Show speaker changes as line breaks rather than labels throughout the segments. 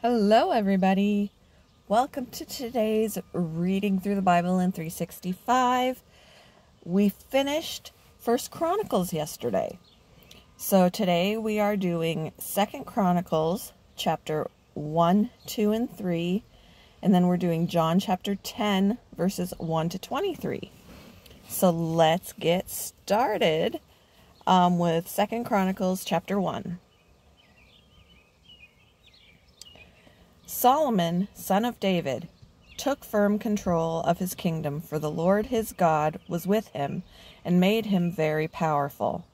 Hello, everybody. Welcome to today's Reading Through the Bible in 365. We finished First Chronicles yesterday. So today we are doing Second Chronicles chapter 1, 2, and 3. And then we're doing John chapter 10, verses 1 to 23. So let's get started with Second Chronicles chapter 1. Solomon, son of David, took firm control of his kingdom, for the Lord his God was with him and made him very powerful.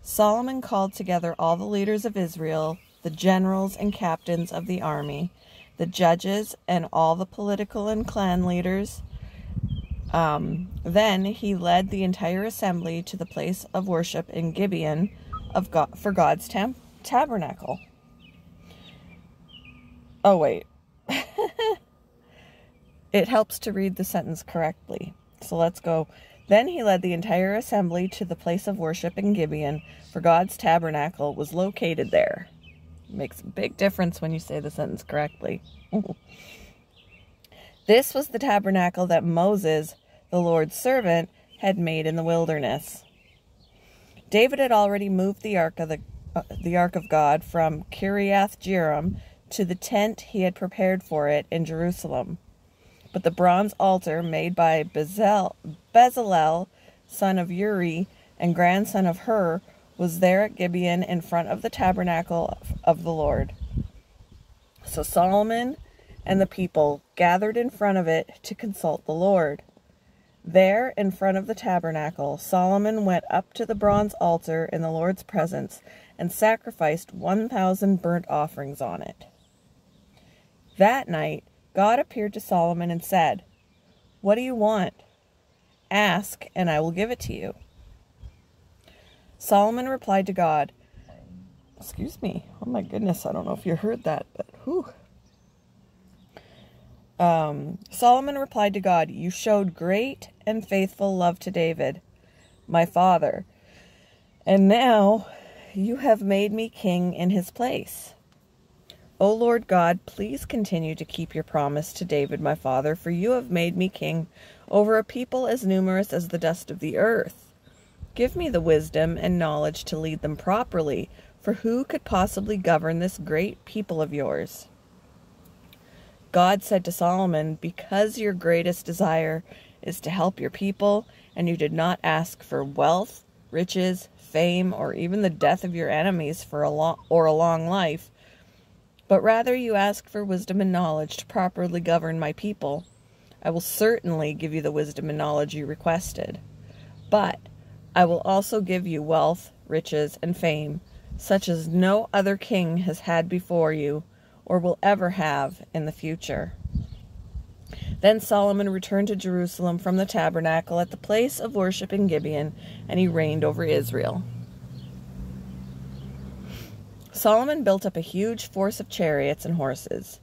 Solomon called together all the leaders of Israel, the generals and captains of the army, the judges, and all the political and clan leaders. Then he led the entire assembly to the place of worship in Gibeon for God's tabernacle. Oh, wait. It helps to read the sentence correctly. So let's go. Then he led the entire assembly to the place of worship in Gibeon, for God's tabernacle was located there. It makes a big difference when you say the sentence correctly. This was the tabernacle that Moses, the Lord's servant, had made in the wilderness. David had already moved the ark of God from Kiriath Jearim to the tent he had prepared for it in Jerusalem. But the bronze altar made by Bezalel, son of Uri and grandson of Hur, was there at Gibeon in front of the tabernacle of the Lord. So Solomon and the people gathered in front of it to consult the Lord. There, in front of the tabernacle, Solomon went up to the bronze altar in the Lord's presence and sacrificed 1,000 burnt offerings on it. That night, God appeared to Solomon and said, "What do you want? Ask, and I will give it to you." Solomon replied to God, excuse me, oh my goodness, I don't know if you heard that, but whew. Solomon replied to God, "You showed great and faithful love to David, my father, and now you have made me king in his place. O Lord God, please continue to keep your promise to David, my father, for you have made me king over a people as numerous as the dust of the earth. Give me the wisdom and knowledge to lead them properly, for who could possibly govern this great people of yours?" God said to Solomon, "Because your greatest desire is to help your people, and you did not ask for wealth, riches, fame, or even the death of your enemies for a long life, but rather you ask for wisdom and knowledge to properly govern my people, I will certainly give you the wisdom and knowledge you requested. But I will also give you wealth, riches, and fame, such as no other king has had before you, or will ever have in the future." Then Solomon returned to Jerusalem from the tabernacle at the place of worship in Gibeon, and he reigned over Israel. Solomon built up a huge force of chariots and horses.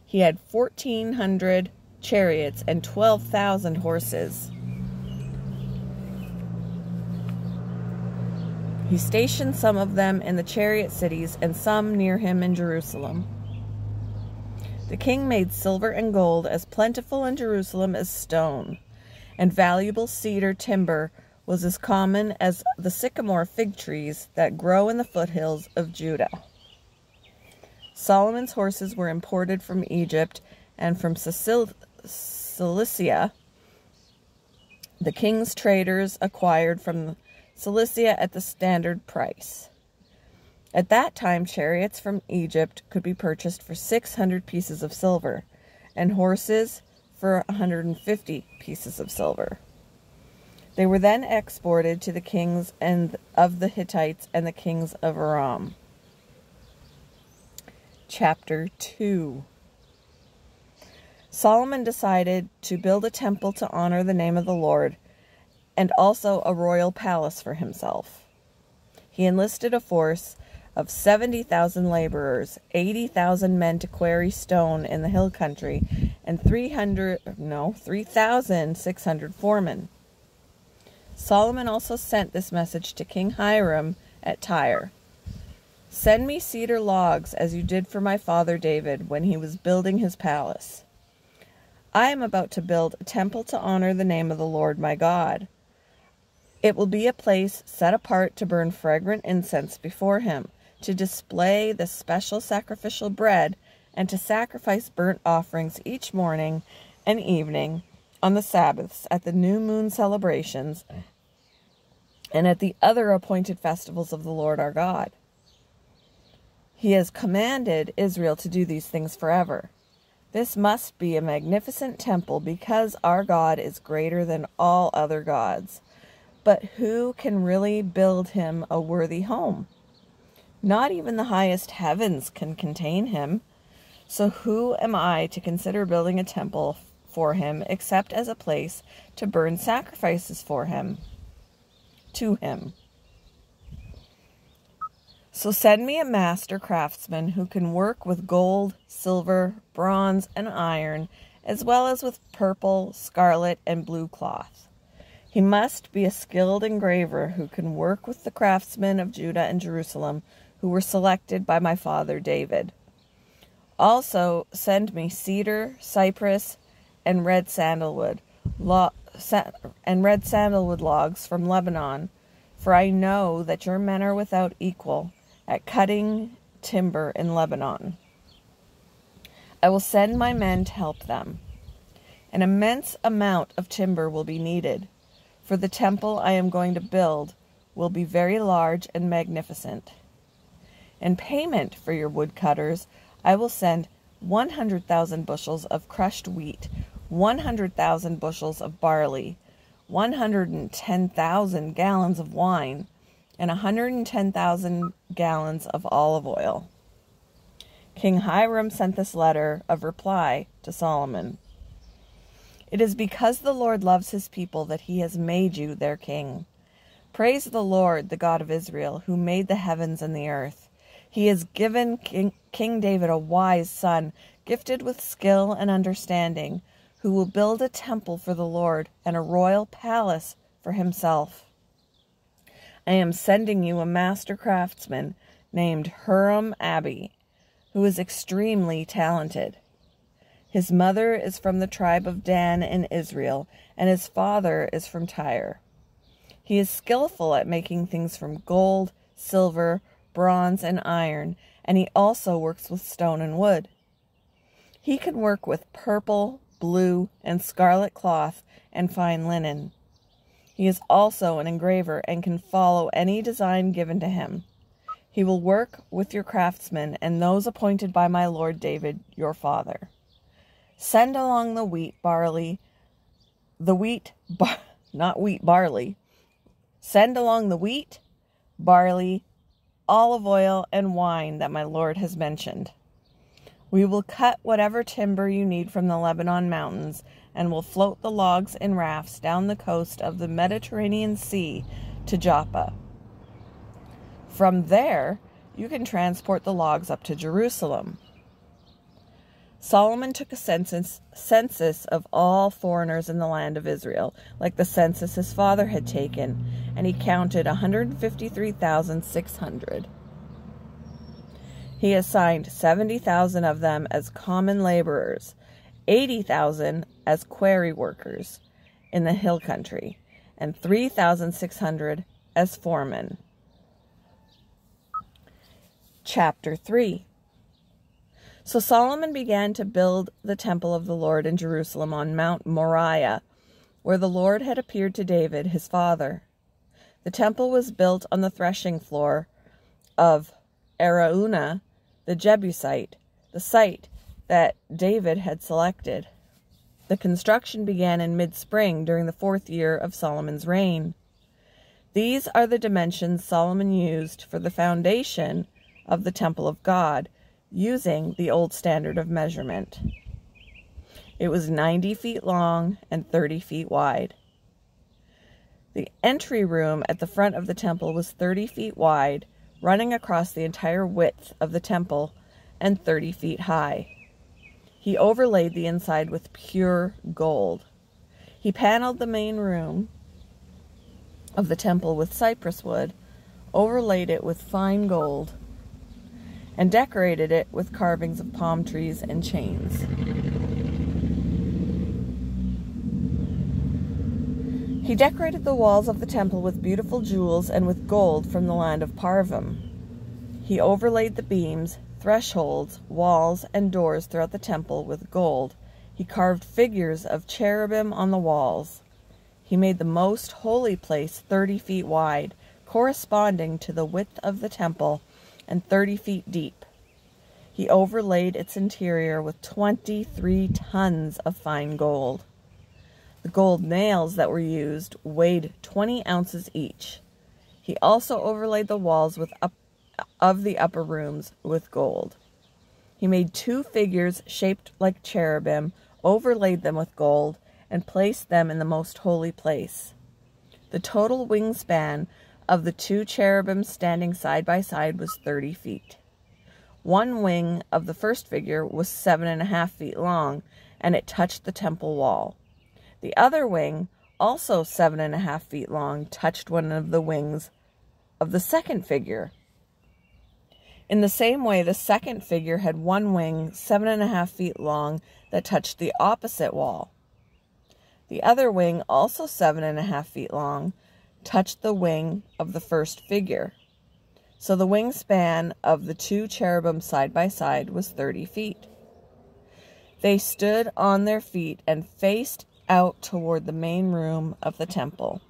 He had 1,400 chariots and 12,000 horses. He stationed some of them in the chariot cities and some near him in Jerusalem. The king made silver and gold as plentiful in Jerusalem as stone, and valuable cedar timber was as common as the sycamore fig trees that grow in the foothills of Judah. Solomon's horses were imported from Egypt and from Cilicia. The king's traders acquired from Cilicia at the standard price. At that time, chariots from Egypt could be purchased for 600 pieces of silver, and horses for 150 pieces of silver. They were then exported to the kings of the Hittites and the kings of Aram. Chapter 2. Solomon decided to build a temple to honor the name of the Lord, and also a royal palace for himself. He enlisted a force of 70,000 laborers, 80,000 men to quarry stone in the hill country, and 3,600 foremen. Solomon also sent this message to King Hiram at Tyre. Send me cedar logs as you did for my father David when he was building his palace. I am about to build a temple to honor the name of the Lord my God. It will be a place set apart to burn fragrant incense before him, to display the special sacrificial bread, and to sacrifice burnt offerings each morning and evening on the Sabbaths, at the new moon celebrations, and at the other appointed festivals of the Lord our God. He has commanded Israel to do these things forever. This must be a magnificent temple because our God is greater than all other gods. But who can really build him a worthy home? Not even the highest heavens can contain him. So who am I to consider building a temple for him except as a place to burn sacrifices for him, to him? So send me a master craftsman who can work with gold, silver, bronze, and iron, as well as with purple, scarlet, and blue cloth. He must be a skilled engraver who can work with the craftsmen of Judah and Jerusalem who were selected by my father David. Also send me cedar, cypress, and red sandalwood logs from Lebanon, for I know that your men are without equal at cutting timber in Lebanon. I will send my men to help them. An immense amount of timber will be needed, for the temple I am going to build will be very large and magnificent. In payment for your woodcutters, I will send 100,000 bushels of crushed wheat, 100,000 bushels of barley, 110,000 gallons of wine, and 110,000 gallons of olive oil. King Hiram sent this letter of reply to Solomon. It is because the Lord loves his people that he has made you their king. Praise the Lord, the God of Israel, who made the heavens and the earth. He has given King David a wise son, gifted with skill and understanding, who will build a temple for the Lord and a royal palace for himself. I am sending you a master craftsman named Huram-Abi, who is extremely talented. His mother is from the tribe of Dan in Israel, and his father is from Tyre. He is skillful at making things from gold, silver, bronze, and iron, and he also works with stone and wood. He can work with purple, blue, and scarlet cloth and fine linen. He is also an engraver and can follow any design given to him. He will work with your craftsmen and those appointed by my lord David, your father. Send along the barley. Send along the wheat, barley, olive oil, and wine that my lord has mentioned. We will cut whatever timber you need from the Lebanon mountains, and will float the logs in rafts down the coast of the Mediterranean Sea to Joppa. From there, you can transport the logs up to Jerusalem. Solomon took a census of all foreigners in the land of Israel, like the census his father had taken, and he counted 153,600. He assigned 70,000 of them as common laborers, 80,000 as quarry workers in the hill country, and 3,600 as foremen. Chapter 3. So Solomon began to build the temple of the Lord in Jerusalem on Mount Moriah, where the Lord had appeared to David, his father. The temple was built on the threshing floor of Araunah, the Jebusite, the site that David had selected. The construction began in mid-spring during the 4th year of Solomon's reign. These are the dimensions Solomon used for the foundation of the temple of God, using the old standard of measurement. It was 90 feet long and 30 feet wide. The entry room at the front of the temple was 30 feet wide, running across the entire width of the temple, and 30 feet high. He overlaid the inside with pure gold. He paneled the main room of the temple with cypress wood, overlaid it with fine gold, and decorated it with carvings of palm trees and chains. He decorated the walls of the temple with beautiful jewels and with gold from the land of Parvim. He overlaid the beams, thresholds, walls, and doors throughout the temple with gold. He carved figures of cherubim on the walls. He made the most holy place 30 feet wide, corresponding to the width of the temple, and 30 feet deep. He overlaid its interior with 23 tons of fine gold. The gold nails that were used weighed 20 ounces each. He also overlaid the walls of the upper rooms with gold. He made 2 figures shaped like cherubim, overlaid them with gold, and placed them in the most holy place. The total wingspan of the 2 cherubim standing side by side was 30 feet. One wing of the first figure was 7.5 feet long, and it touched the temple wall. The other wing, also 7.5 feet long, touched one of the wings of the second figure. In the same way, the second figure had one wing 7.5 feet long that touched the opposite wall. The other wing, also 7.5 feet long, touched the wing of the first figure. So the wingspan of the 2 cherubim side by side was 30 feet. They stood on their feet and faced out toward the main room of the temple.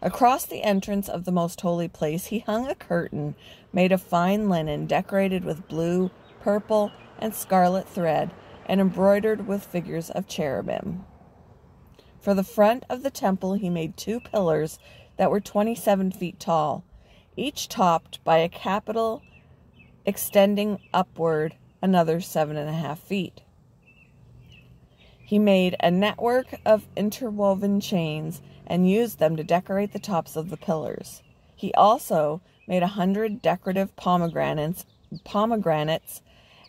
Across the entrance of the most holy place, he hung a curtain made of fine linen, decorated with blue, purple, and scarlet thread, and embroidered with figures of cherubim. For the front of the temple, he made 2 pillars that were 27 feet tall, each topped by a capital extending upward another 7.5 feet. He made a network of interwoven chains and used them to decorate the tops of the pillars. He also made 100 decorative pomegranates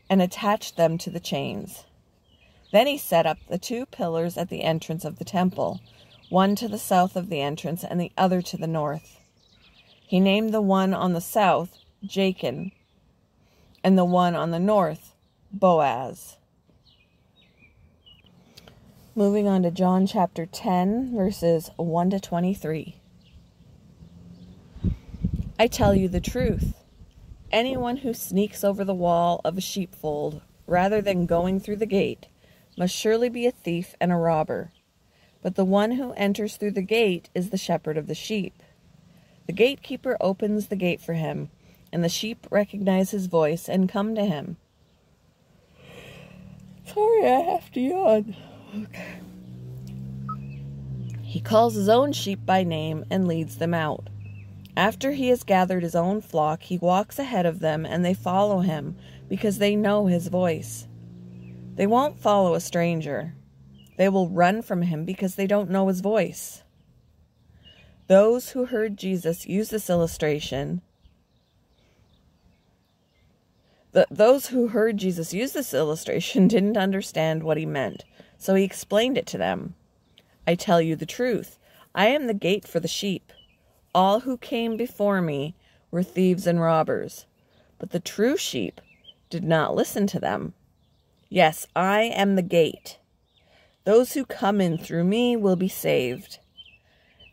and attached them to the chains. Then he set up the 2 pillars at the entrance of the temple, one to the south of the entrance and the other to the north. He named the one on the south Jachin, and the one on the north Boaz. Moving on to John chapter 10, verses 1 to 23. I tell you the truth. Anyone who sneaks over the wall of a sheepfold rather than going through the gate must surely be a thief and a robber. But the one who enters through the gate is the shepherd of the sheep. The gatekeeper opens the gate for him, and the sheep recognize his voice and come to him. Sorry, I have to yawn. Okay. He calls his own sheep by name and leads them out. After he has gathered his own flock, he walks ahead of them, and they follow him because they know his voice. They won't follow a stranger. They will run from him because they don't know his voice. Those who heard Jesus use this illustration didn't understand what he meant, so he explained it to them. I tell you the truth. I am the gate for the sheep. All who came before me were thieves and robbers, but the true sheep did not listen to them. Yes, I am the gate. Those who come in through me will be saved.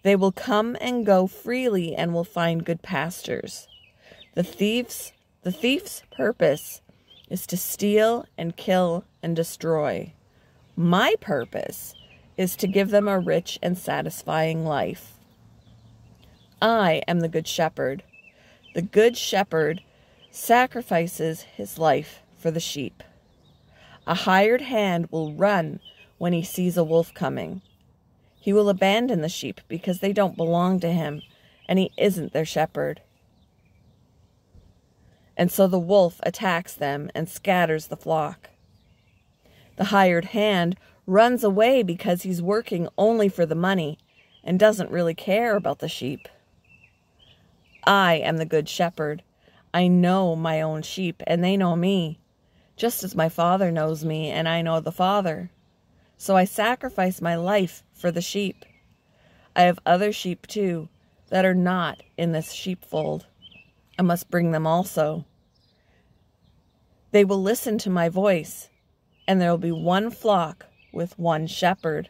They will come and go freely and will find good pastures. The thief's purpose is to steal and kill and destroy. My purpose is to give them a rich and satisfying life. I am the good shepherd. The good shepherd sacrifices his life for the sheep. A hired hand will run when he sees a wolf coming. He will abandon the sheep because they don't belong to him, and he isn't their shepherd. And so the wolf attacks them and scatters the flock. The hired hand runs away because he's working only for the money and doesn't really care about the sheep. I am the good shepherd. I know my own sheep, and they know me, just as my Father knows me, and I know the Father. So I sacrifice my life for the sheep. I have other sheep too that are not in this sheepfold. I must bring them also. They will listen to my voice, and there will be one flock with one shepherd.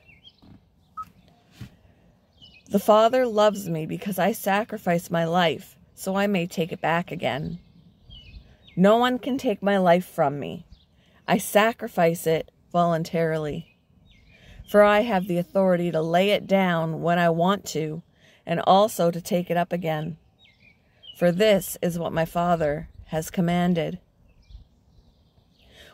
The Father loves me because I sacrifice my life so I may take it back again. No one can take my life from me. I sacrifice it voluntarily. For I have the authority to lay it down when I want to, and also to take it up again. For this is what my Father has commanded.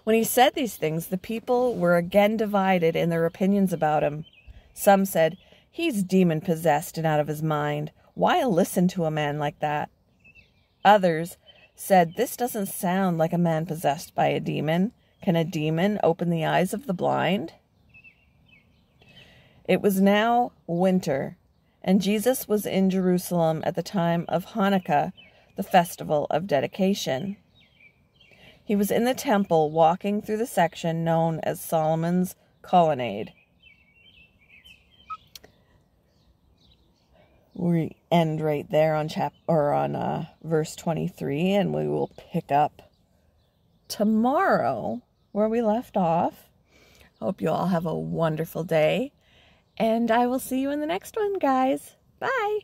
When he said these things, the people were again divided in their opinions about him. Some said, "He's demon-possessed and out of his mind. Why listen to a man like that?" Others said, "This doesn't sound like a man possessed by a demon. Can a demon open the eyes of the blind?" It was now winter, and Jesus was in Jerusalem at the time of Hanukkah, the festival of dedication. He was in the temple walking through the section known as Solomon's Colonnade. We end right there on verse 23, and we will pick up tomorrow where we left off. Hope you all have a wonderful day, and I will see you in the next one, guys. Bye.